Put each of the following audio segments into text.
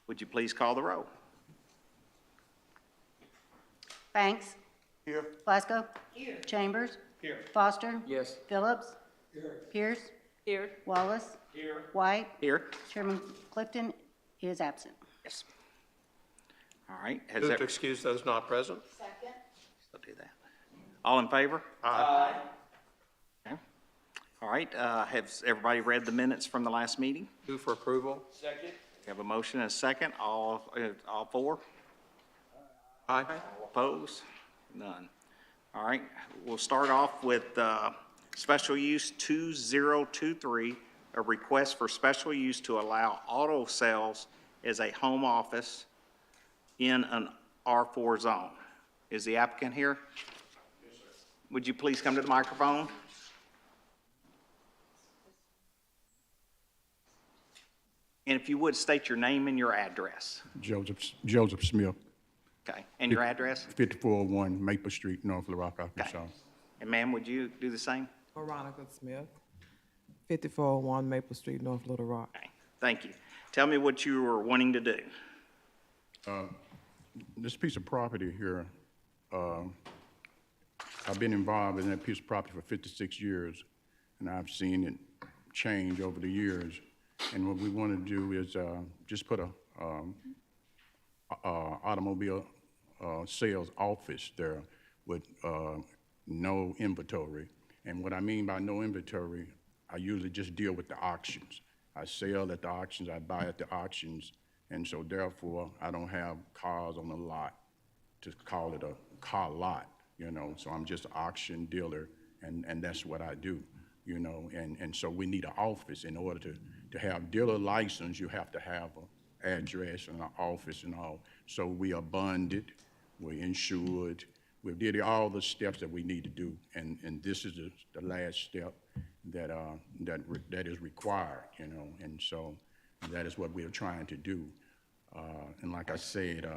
Would you please call the roll? Banks. Here. Plasko. Here. Chambers. Here. Foster. Yes. Phillips. Here. Pierce. Here. Wallace. Here. White. Here. Chairman Clifton is absent. Yes. All right. Has Move that, to excuse those not present. Second. I'll do that. All in favor? Aye. Okay. All right. Has everybody read the minutes from the last meeting? Move for approval. Second. We have a motion and a second. All four? Aye. All opposed? None. All right. We'll start off with special use 2023, a request for special use to allow auto sales as a home office in an R4 zone. Is the applicant here? Yes, sir. Would you please come to the microphone? And if you would, state your name and your address. Joseph Smith, Okay, and your address? 5401 Maple Street, North Little Rock, Arkansas. Okay. And ma'am, would you do the same? Veronica Smith, 5401 Maple Street, North Little Rock. Okay, thank you. Tell me what you were wanting to do. This piece of property here, I've been involved in that piece of property for 56 years, and I've seen it change over the years. And what we want to do is just put a automobile sales office there with no inventory. And what I mean by no inventory, I usually just deal with the auctions. I sell at the auctions, I buy at the auctions, and so therefore I don't have cars on the lot to call it a car lot, you know. So I'm just an auction dealer, and that's what I do, you know. And so we need an office in order to have dealer license. You have to have an address and an office and all. So we are bonded, we're insured, we did all the steps that we need to do, and this is the last step that is required, you know. And so that is what we are trying to do. And like I said,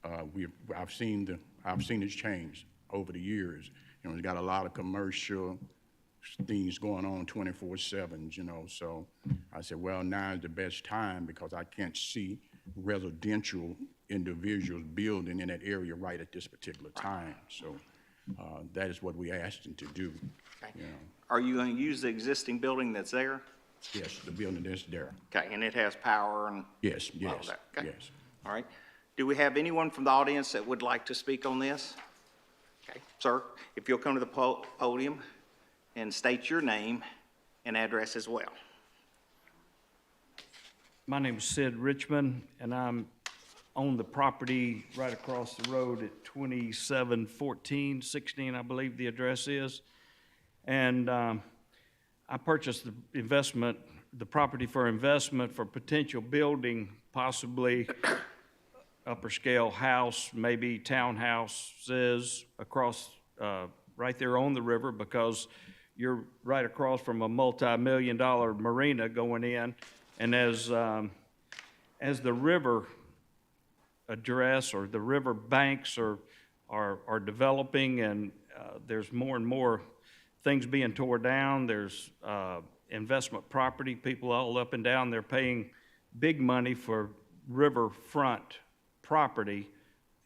I've seen this change over the years. You know, we've got a lot of commercial things going on 24/7, you know. So I said, well, now is the best time because I can't see residential individuals building in that area right at this particular time. So that is what we asked them to do. Okay. You know. Are you going to use the existing building that's there? Yes, the building is there. Okay, and it has power and Yes, all of yes, that? Okay. yes. All right. Do we have anyone from the audience that would like to speak on this? Okay, sir, if you'll come to the podium and state your name and address as well. My name is Sid Richmond, and I'm on the property right across the road at 271416, I believe the address is. And I purchased the property for investment for potential building, possibly upper scale house, maybe townhouses across, right there on the river, because you're right across from a multi-million-dollar marina going in. And as the river address or the river banks are developing, and there's more and more things being tore down, there's investment property, people all up and down, they're paying big money for riverfront property.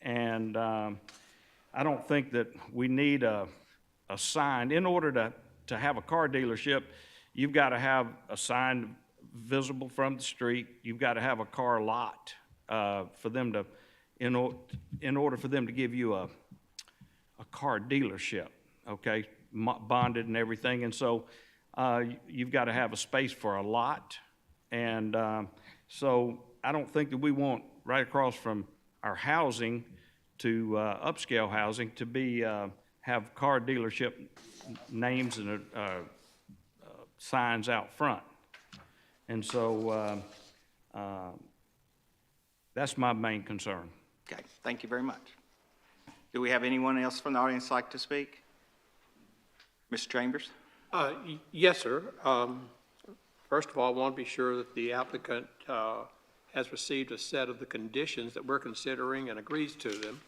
And I don't think that we need a sign. In order to have a car dealership, you've got to have a sign visible from the street. You've got to have a car lot for them to, in order for them to give you a car dealership, okay, bonded and everything. And so you've got to have a space for a lot. And so I don't think that we want right across from our housing to upscale housing to be have car dealership names and signs out front. And so that's my main concern. Okay, thank you very much. Do we have anyone else from the audience like to speak? Mr. Chambers? Yes, sir. First of all, I want to be sure that the applicant has received a set of the conditions that we're considering and agrees to them.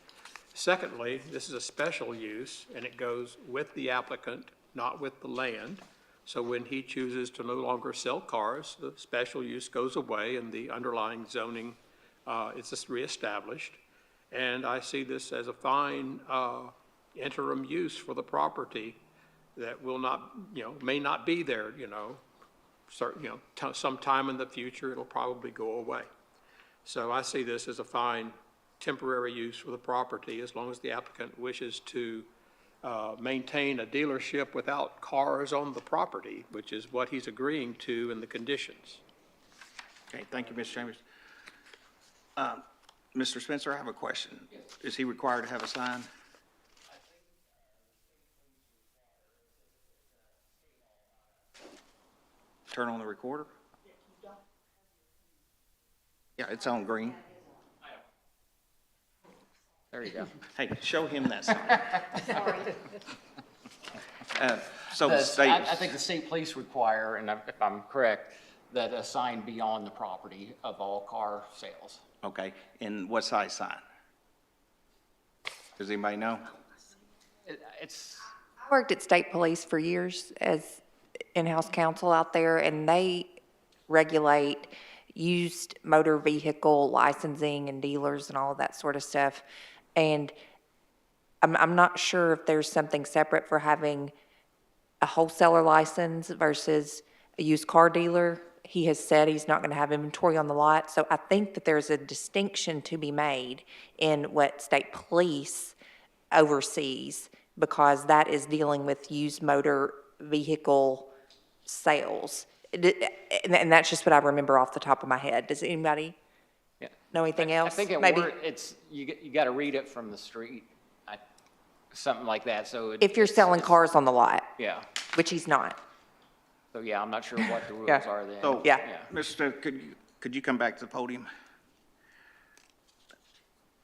Secondly, this is a special use, and it goes with the applicant, not with the land. So when he chooses to no longer sell cars, the special use goes away and the underlying zoning It's just reestablished. And I see this as a fine interim use for the property that will not, may not be there, sometime in the future, it'll probably go away. So I see this as a fine temporary use for the property as long as the applicant wishes to maintain a dealership without cars on the property, which is what he's agreeing to in the conditions. Okay, thank you, Mr. Chambers. Mr. Spencer, I have a question. Is he required to have a sign? Turn on the recorder? Yeah, it's on green. There you go. Hey, show him that sign. So the state, I think the state police require, and if I'm correct, that a sign be on the property of all car sales. okay, and what size sign? Does anybody know? It's, I worked at state police for years as in-house counsel out there, and they regulate used motor vehicle licensing and dealers and all of that sort of stuff. And I'm not sure if there's something separate for having a wholesaler license versus a used car dealer. He has said he's not going to have inventory on the lot, so I think that there's a distinction to be made in what state police oversees, because that is dealing with used motor vehicle sales. And that's just what I remember off the top of my head. Does anybody yeah. know anything else? I think it Maybe it's, you got to read it from the street, something like that, so. if you're selling cars on the lot, Yeah, which he's not. so yeah, I'm not sure what the rules Yeah. are then. So, Yeah. Mr. Smith, could you come back to the podium?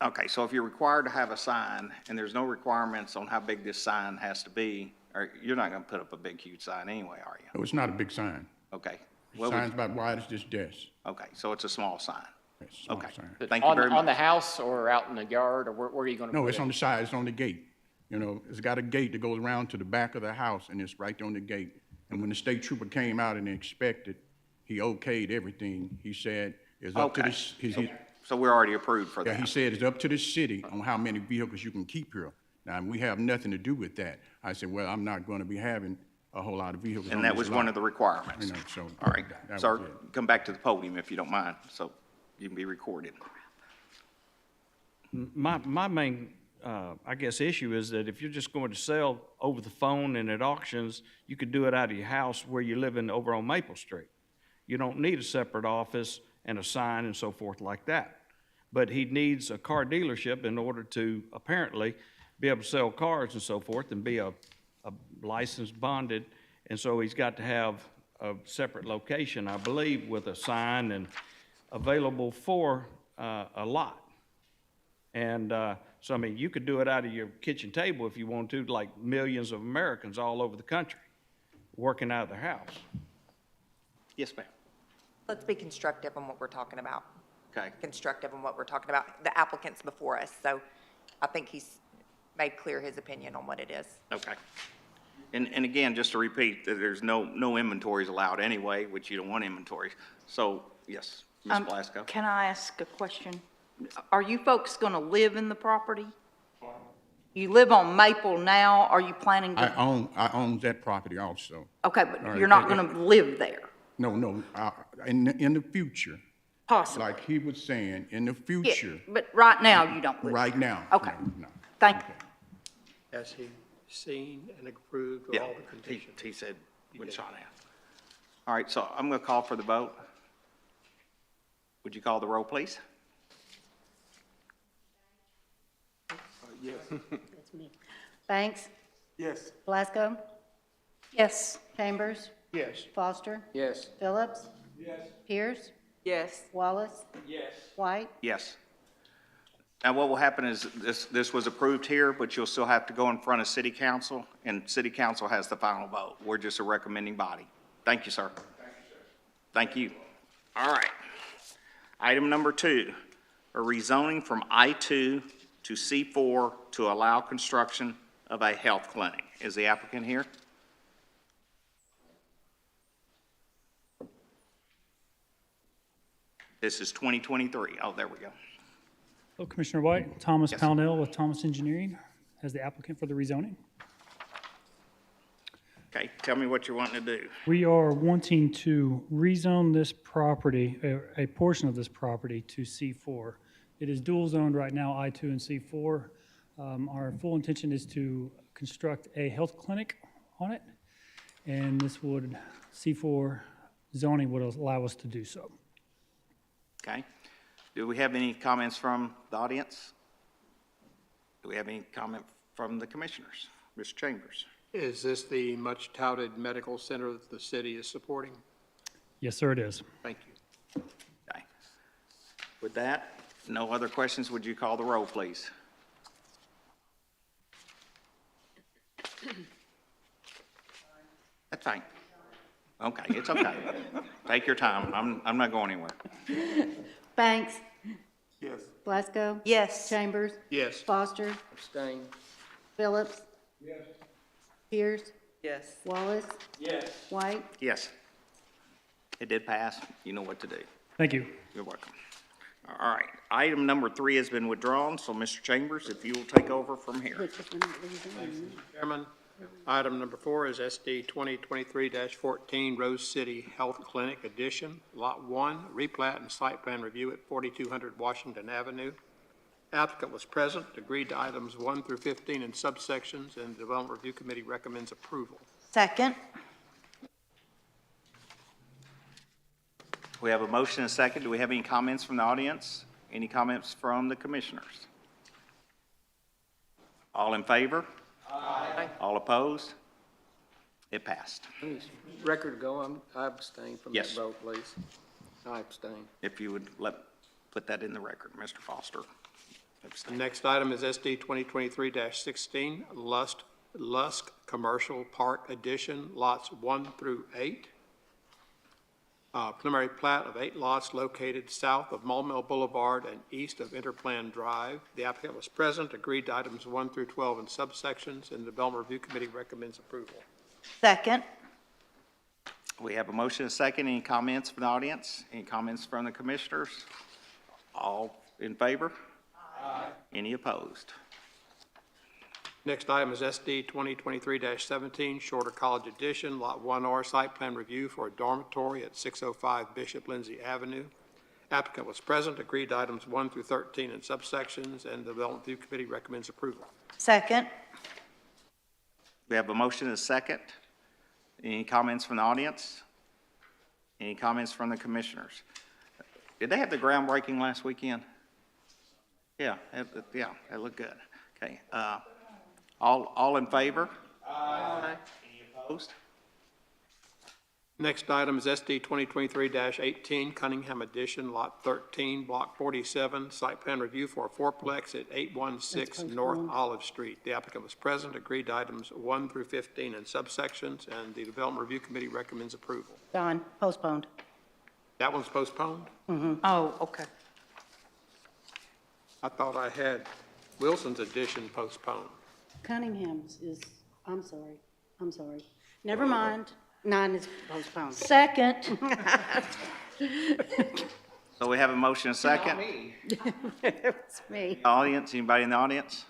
Okay, so if you're required to have a sign, and there's no requirements on how big this sign has to be, or you're not gonna put up a big, huge sign anyway, are you? No, it's not a big sign. Okay. What would- Sign's about wide as this desk. Okay, so it's a small sign. It's a small Okay. sign. Thank you On, very on the much. house or out in the yard, or where are you going to put it? No, it's on the side, it's on the gate. You know, it's got a gate that goes around to the back of the house, and it's right on the gate. And when the state trooper came out and inspected, he okayed everything. He said, it's up to Okay. the, So we're already approved for yeah, he that. said it's up to the city on how many vehicles you can keep here. Now, we have nothing to do with that. I said, well, I'm not gonna be having a whole lot of vehicles on And that this was one lot. of the requirements. You know, so All right, that was sir, it. come back to the podium if you don't mind, so you can be recorded. My main, I guess, issue is that if you're just going to sell over the phone and at auctions, you could do it out of your house where you're living over on Maple Street. You don't need a separate office and a sign and so forth like that. But he needs a car dealership in order to apparently be able to sell cars and so forth and be a licensed, bonded. And so he's got to have a separate location, I believe, with a sign and available for a lot. And so, I mean, you could do it out of your kitchen table if you want to, like millions of Americans all over the country, working out of their house. Yes, ma'am. Let's be constructive on what we're talking about. Okay. Constructive on what we're talking about. The applicant's before us, so I think he's made clear his opinion on what it is. Okay. And again, just to repeat, that there's no inventories allowed anyway, which you don't want inventories. So, yes, Ms. Blasco? Can I ask a question? Are you folks going to live in the property? You live on Maple now, are you planning I to? own that property also. Okay, All but right, you're not okay. going to live there, No, in the future, possibly? like he was saying, in the Yeah, future, but right now, you don't live right there. now. Okay, no. thank you. Has he seen and approved of Yeah, all the conditions? he said when shot at. All right, so I'm going to call for the vote. Would you call the roll, please? Banks? Yes. Blasco? Yes. Chambers? Yes. Foster? Yes. Phillips? Yes. Pierce? Yes. Wallace? Yes. White? Yes. Now, what will happen is this was approved here, but you'll still have to go in front of city council, and city council has the final vote. We're just a recommending body. Thank you, sir. Thank you. All right. Item number 2, a rezoning from I-2 to C4 to allow construction of a health clinic. Is the applicant here? This is 2023. Oh, there we go. Hello, Commissioner White. Thomas Yes. Pownell with Thomas Engineering as the applicant for the rezoning. Okay, tell me what you're wanting to do. We are wanting to rezone this property, a portion of this property to C4. It is dual zoned right now, I2 and C4. Our full intention is to construct a health clinic on it, and this would, C4 zoning would allow us to do so. Okay. Do we have any comments from the audience? Do we have any comment from the commissioners? Mr. Chambers? Is this the much touted medical center that the city is supporting? Yes, sir, it is. Thank you. Okay. With that, no other questions, would you call the roll, please? That's fine. Okay, it's okay. Take your time. I'm not going anywhere. Banks? Yes. Glasgow? Yes. Chambers? Yes. Foster? Abstain. Phillips? Yes. Pierce? Yes. Wallace? Yes. White? Yes. It did pass. You know what to do. Thank you. You're welcome. All right. Item number 3 has been withdrawn, so Mr. Chambers, if you will take over from here. Which is not rezoning. Chairman, item number 4 is SD 2023-14 Rose City Health Clinic Addition, Lot 1, replat and site plan review at 4200 Washington Avenue. Applicant was present, agreed to items 1 through 15 in subsections, and the Development Review Committee recommends approval. Second. We have a motion and a second. Do we have any comments from the audience? Any comments from the commissioners? All in favor? Aye. All opposed? It passed. Record ago, I abstain from Yes. that vote, please. I abstain. If you would put that in the record, Mr. Foster. The Abstain. next item is SD 2023-16 Lusk Commercial Park Addition, lots 1 through 8. Preliminary plat of 8 lots located south of Maumelle Boulevard and east of Interplan Drive. The applicant was present, agreed to items 1 through 12 in subsections, and the Development Review Committee recommends approval. Second. We have a motion and a second. Any comments from the audience? Any comments from the commissioners? All in favor? Aye. Any opposed? Next item is SD 2023-17 Shorter College Edition, Lot 1R, site plan review for a dormitory at 605 Bishop Lindsay Avenue. Applicant was present, agreed to items 1 through 13 in subsections, and the Development Review Committee recommends approval. Second. We have a motion and a second. Any comments from the audience? Any comments from the commissioners? Did they have the groundbreaking last weekend? Yeah, it looked good. Okay, all in favor? Aye. Any opposed? Next item is SD 2023-18 Cunningham Edition, Lot 13, Block 47, site plan review for a fourplex at 816 North Olive Street. The applicant was present, agreed to items 1 through 15 in subsections, and the Development Review Committee recommends approval. Don, postponed. That one's postponed? Oh, okay. I thought I had Wilson's Edition postponed. Cunningham's is, I'm sorry. Never mind. 9 is postponed. Second. So we have a motion and a second. It's me. Audience, anybody in the audience?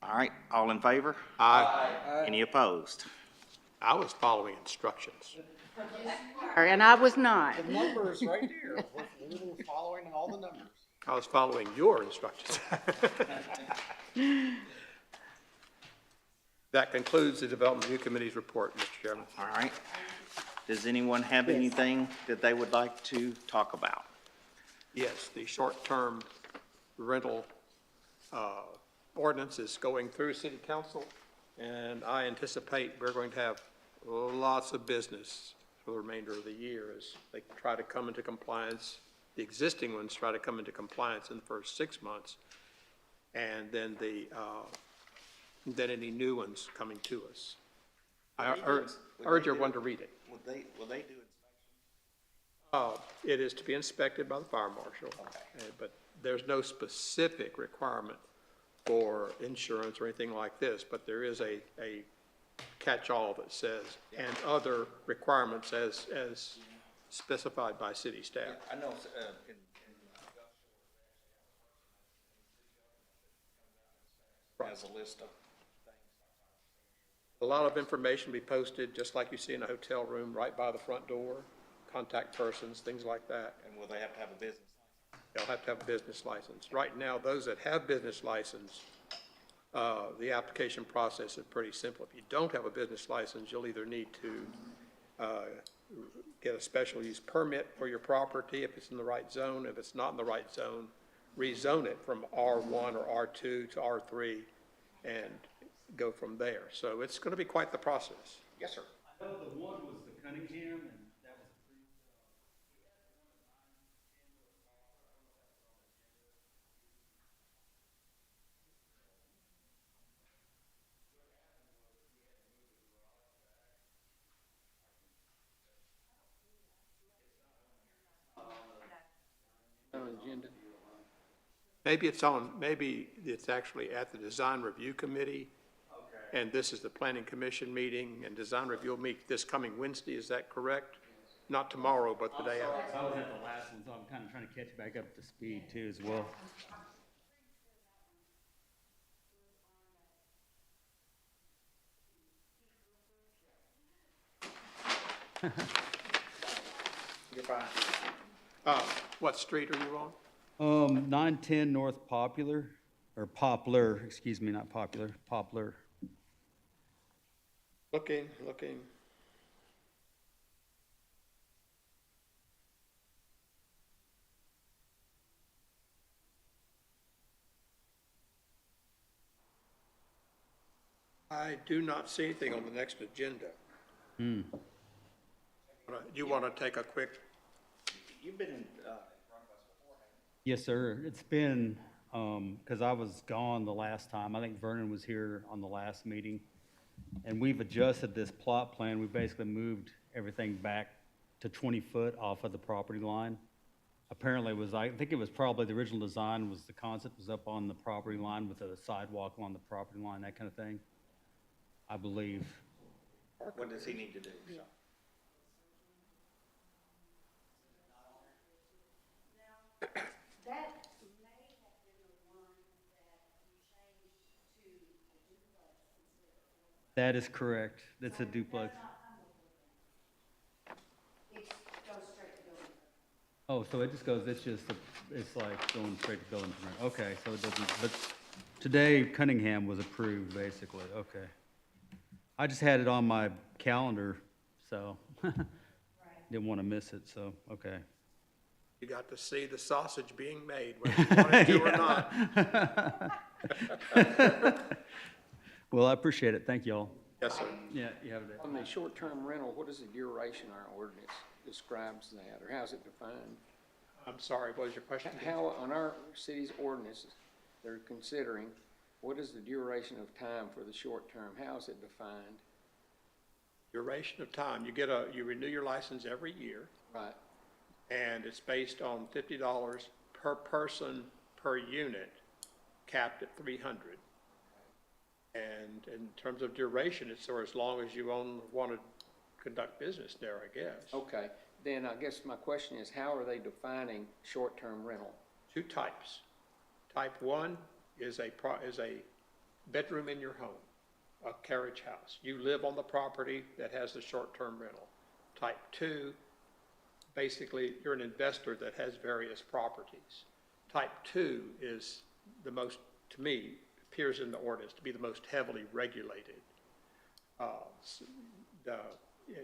All right, all in favor? Aye. Any opposed? I was following instructions. And I was not. Numbers right there. We're following all the numbers. I was following your instructions. That concludes the Development Review Committee's report, Mr. Chairman. All right. Does anyone have anything that they would like to talk about? Yes, the short-term rental ordinance is going through City Council, and I anticipate we're going to have lots of business for the remainder of the year as they try to come into compliance. The existing ones try to come into compliance in the first 6 months, and then then any new ones coming to us. I urge everyone to read it. Will they do It is to be inspected by the fire marshal, but there's no specific requirement for insurance or anything like this, but there is a catch-all that says, and other requirements as specified by city staff. I know, has a list of things. A lot of information will be posted, just like you see in a hotel room, right by the front door, contact persons, things like that. And will they have to have a business? They'll have to have a business license. Right now, those that have business license, the application process is pretty simple. If you don't have a business license, you'll either need to get a special use permit for your property if it's in the right zone. If it's not in the right zone, rezone it from R1 or R2 to R3 and go from there. So it's going to be quite the process. Yes, sir. I know the one was the Cunningham, and that was approved. Maybe it's actually at the design review committee. Okay. And this is the planning commission meeting, and design review will meet this coming Wednesday, is that correct? Not tomorrow, but the day after. I was at the last one, so I'm kind of trying to catch back up to speed too as well. You're fine. What street are you on? 910 North Popular, or Poplar, excuse me, not Popular, Poplar. Looking. I do not see anything on the next agenda. You want to take a quick, You've been in, Yes, sir. It's been, because I was gone the last time. I think Vernon was here on the last meeting. And we've adjusted this plot plan. We basically moved everything back to 20 foot off of the property line. Apparently it was, I think it was probably the original design was the concept was up on the property line with a sidewalk along the property line, that kind of thing. I believe. what does he need to do? So, That may have been the one that you changed to a duplex instead of. That is correct. That's a duplex. It goes straight to building. Oh, so it just goes, it's like going straight to building permit. Okay, so it doesn't, but today Cunningham was approved, basically, okay. I just had it on my calendar, so didn't want to miss it, so, okay. you got to see the sausage being made, whether you wanted to or not. Well, I appreciate it. Thank you all. Yes, sir. Yeah, you have a day. On the short-term rental, what is the duration our ordinance describes that, or how's it defined? I'm sorry, what was your question? How, on our city's ordinances, they're considering, what is the duration of time for the short term? How is it defined? Duration of time, you renew your license every year, Right, and it's based on $50 per person per unit, capped at 300. And in terms of duration, it's for as long as you want to conduct business there, I guess. okay. Then I guess my question is, how are they defining short-term rental? Two types. Type 1 is a bedroom in your home, a carriage house. You live on the property that has the short-term rental. Type 2, basically, you're an investor that has various properties. Type 2 is the most, to me, appears in the ordinance to be the most heavily regulated.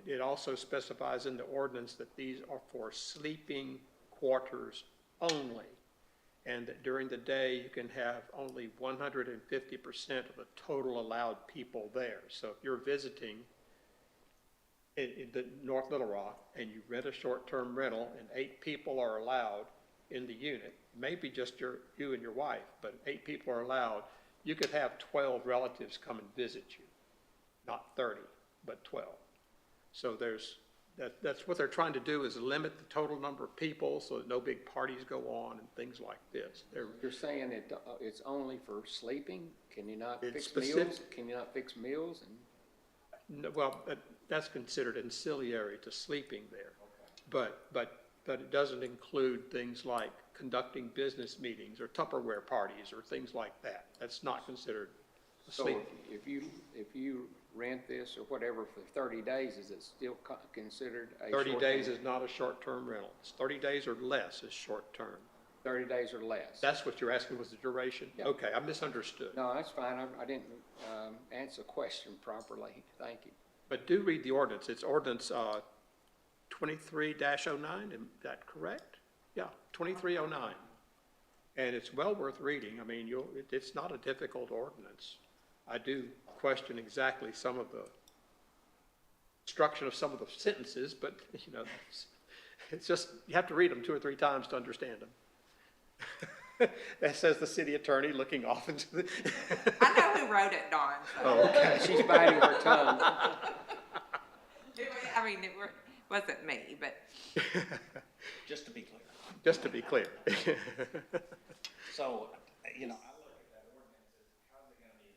It also specifies in the ordinance that these are for sleeping quarters only, and that during the day you can have only 150% of the total allowed people there. So if you're visiting in the North Little Rock and you rent a short-term rental and 8 people are allowed in the unit, maybe just you and your wife, but 8 people are allowed, you could have 12 relatives come and visit you, not 30, but 12. So that's what they're trying to do, is limit the total number of people so that no big parties go on and things like this. You're saying it's only for sleeping? Can you not It's fix meals? specific. Can you not fix meals? No, well, that's considered ancillary to sleeping there. but it doesn't include things like conducting business meetings or Tupperware parties or things like that. That's not considered a So sleep. if you rent this or whatever for 30 days, is it still considered a 30 short-term? days is not a short-term rental. It's 30 days or less is short-term. 30 days or less? That's what you're asking was the duration? Yeah. Okay, I misunderstood. No, that's fine. I didn't answer the question properly. Thank you. But do read the ordinance. It's ordinance 23-09, is that correct? Yeah, 2309. And it's well worth reading. I mean, it's not a difficult ordinance. I do question exactly some of the construction of some of the sentences, but, you know, it's just, you have to read them 2 or 3 times to understand them. That says the city attorney looking off into the. I know who wrote it, Dawn. Oh, okay. She's biting her tongue. I mean, it wasn't me, but Just to be clear. Just to be clear. So, you know, I look at that ordinance as, how's it gonna be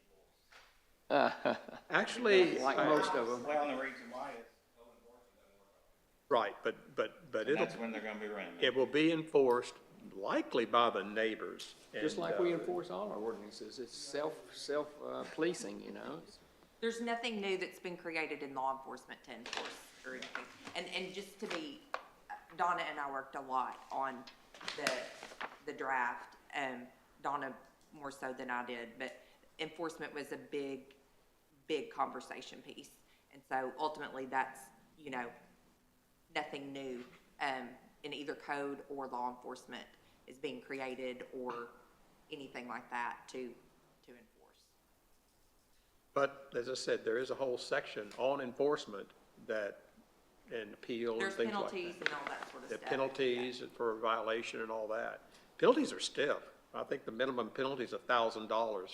enforced? Actually. Like most of them. Well, and the reason why is code enforcement doesn't work. Right, but And it'll, that's when they're gonna be running. it will be enforced likely by the neighbors. Just and, like we enforce all our ordinances. It's self-policing, you know? there's nothing new that's been created in law enforcement to enforce or anything. And just to be, Donna and I worked a lot on the draft, Donna more so than I did, but enforcement was a big conversation piece. And so ultimately that's, you know, nothing new, in either code or law enforcement is being created or anything like that to enforce. But as I said, there is a whole section on enforcement and appeal and There's things like that. penalties and all that sort of The stuff. penalties for violation and all that. Penalties are stiff. I think the minimum penalty is $1,000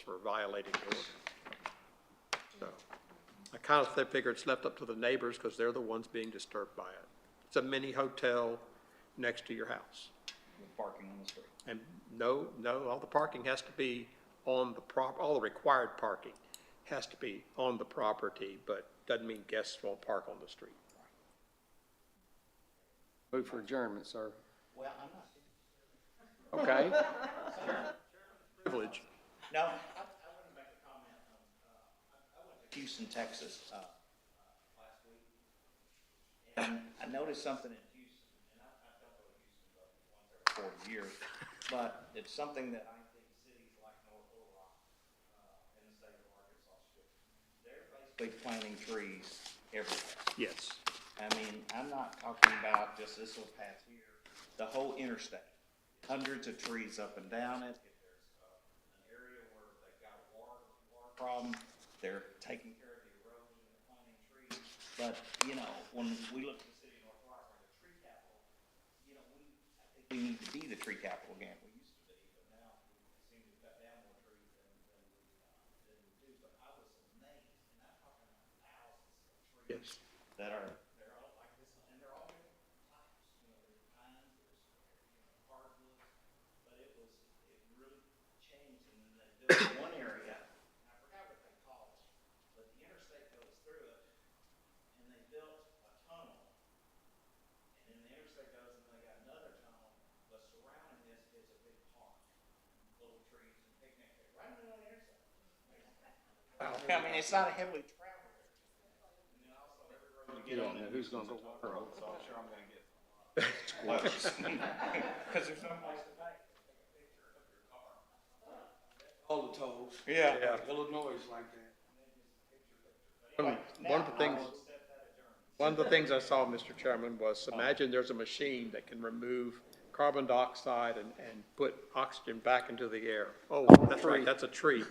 for violating the ordinance. So I kind of figure it's left up to the neighbors because they're the ones being disturbed by it. It's a mini hotel next to your house. With parking on the street. And no, all the parking has to be on the all the required parking has to be on the property, but doesn't mean guests won't park on the street. Move for adjournment, sir. Well, I'm not. Okay? Privilege. No, I want to make a comment on, I went to Houston, Texas, last week. And I noticed something in Houston, and I don't go to Houston but once every 40 years, but it's something that I think cities like North Little Rock, in the state of Arkansas should. They're basically planting trees everywhere. Yes. I mean, I'm not talking about just this little path here, the whole interstate. Hundreds of trees up and down it. If there's an area where they've got a water problem, they're taking care of the erosion and planting trees. But, you know, when we look at the city of North Rock, we're the tree capital, you know, I think we need to be the tree capital again. We used to be, but now we seem to cut down more trees than we do. But I was amazed, and I'm talking about thousands of trees that are, they're all like this, and they're all different types. You know, there's pines, there's, hardwoods, but it really changed, and then they built one area, and I forgot what they call it, but the interstate goes through it, and they built a tunnel, and then the interstate goes, and they got another tunnel, but surrounding this is a big park, little trees and picnic tables, right in the middle of the interstate. I mean, it's not a heavily traveled area. And then also every road you get on, Who's gonna go water on? so I'm sure I'm gonna get close. Because there's no place to pay. Take a picture of your car. All the tolls. Yeah. Illinois is like that. One of the things I saw, Mr. Chairman, was imagine there's a machine that can remove carbon dioxide and put oxygen back into the air. Oh, that's right, that's a tree.